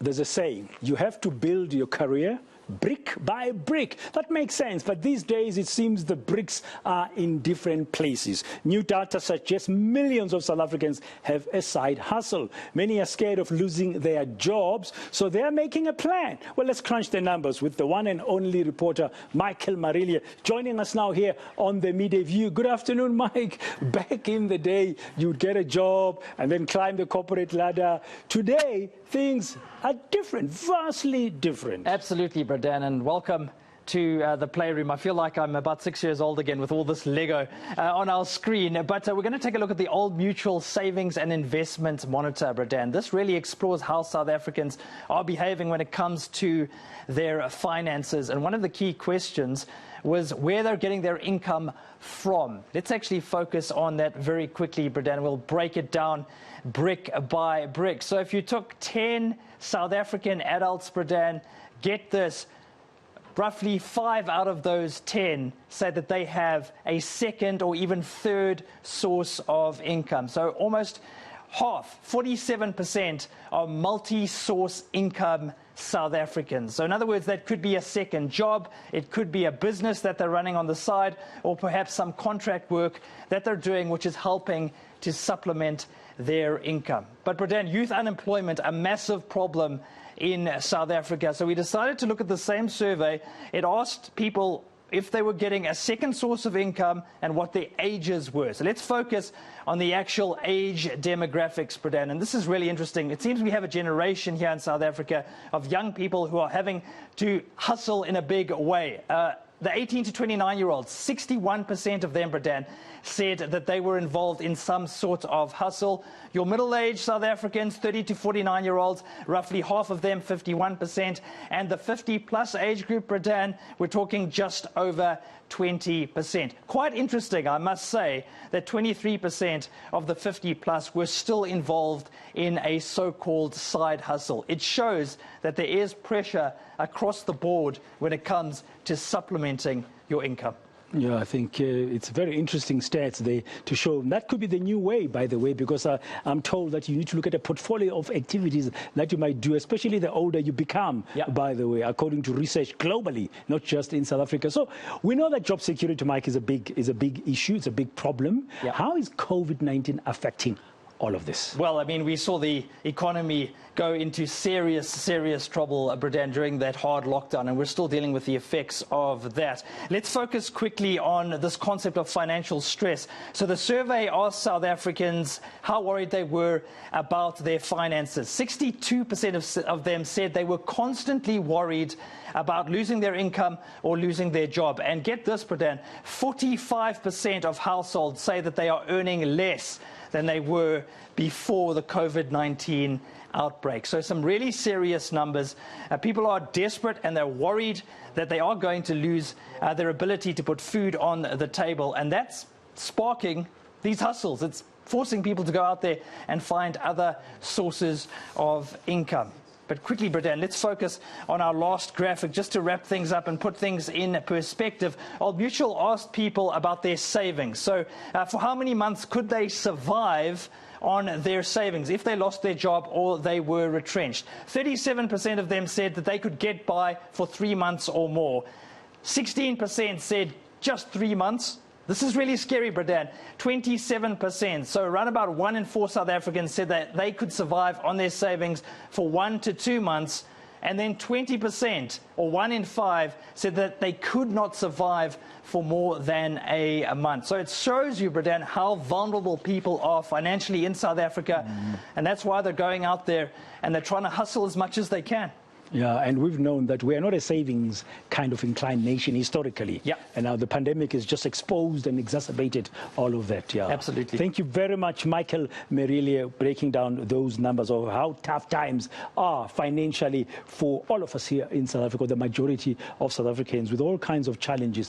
there's a saying, you have to build your career brick by brick. That makes sense, but these days it seems the bricks are in different places. New data suggests millions of South Africans have a side hustle. Many are scared of losing their jobs, so they are making a plan. Well, let's crunch the numbers with the one and only reporter, Michael Marillier, joining us now here on the Midday View. Good afternoon, Mike. Back in the day, you'd get a job and then climb the corporate ladder. Today, things are different, vastly different. Absolutely, Dan, and welcome to the Playroom. I feel like I'm about 6 years old again with all this Lego on our screen. But we're going to take a look at the Old Mutual Savings and Investment Monitor, Dan. This really explores how South Africans are behaving when it comes to their finances. And one of the key questions was where they're getting their income from. Let's actually focus on that very quickly, Dan. We'll break it down brick by brick. So if you took 10 South African adults, Dan, get this, roughly 5 out of those 10 say that they have a second or even third source of income. So almost half, 47%, are multi-source income South Africans. So in other words, that could be a second job, it could be a business that they're running on the side, or perhaps some contract work that they're doing which is helping to supplement their income. But Dan, youth unemployment, a massive problem in South Africa. So we decided to look at the same survey. It asked people if they were getting a second source of income and what their ages were. So let's focus on the actual age demographics, Dan. And this is really interesting. It seems we have a generation here in South Africa of young people who are having to hustle in a big way. The 18 to 29-year-olds, 61% of them, Dan, said that they were involved in some sort of hustle. Your middle-aged South Africans, 30 to 49-year-olds, roughly half of them, 51%. And the 50-plus age group, Dan, we're talking just over 20%. Quite interesting, I must say, that 23% of the 50-plus were still involved in a so-called side hustle. It shows that there is pressure across the board when it comes to supplementing your income. Yeah, I think it's very interesting stats there to show. That could be the new way, by the way, because I'm told that you need to look at a portfolio of activities that you might do, especially the older you become, by the way, according to research globally, not just in South Africa. So we know that job security, Mike, is a big issue. It's a big problem. How is COVID-19 affecting all of this? Well, I mean, we saw the economy go into serious trouble, Dan, during that hard lockdown, and we're still dealing with the effects of that. Let's focus quickly on this concept of financial stress. So the survey asked South Africans how worried they were about their finances. 62% of them said they were constantly worried about losing their income or losing their job. And get this, Dan, 45% of households say that they are earning less than they were before the COVID-19 outbreak. So some really serious numbers. People are desperate and they're worried that they are going to lose their ability to put food on the table. And that's sparking these hustles. It's forcing people to go out there and find other sources of income. But quickly, Dan, let's focus on our last graphic just to wrap things up and put things in perspective. Old Mutual asked people about their savings. So for how many months could they survive on their savings if they lost their job or they were retrenched? 37% of them said that they could get by for 3 months or more. 16% said just 3 months. This is really scary, Dan. 27%, so around about 1 in 4 South Africans said that they could survive on their savings for 1 to 2 months. And then 20%, or 1 in 5, said that they could not survive for more than a month. So it shows you, Dan, how vulnerable people are financially in South Africa. And that's why they're going out there and they're trying to hustle as much as they can. Yeah, and we've known that we are not a savings kind of inclined nation historically. And now the pandemic has just exposed and exacerbated all of that. Absolutely. Thank you very much, Michael Marillier, breaking down those numbers of how tough times are financially for all of us here in South Africa, the majority of South Africans with all kinds of challenges.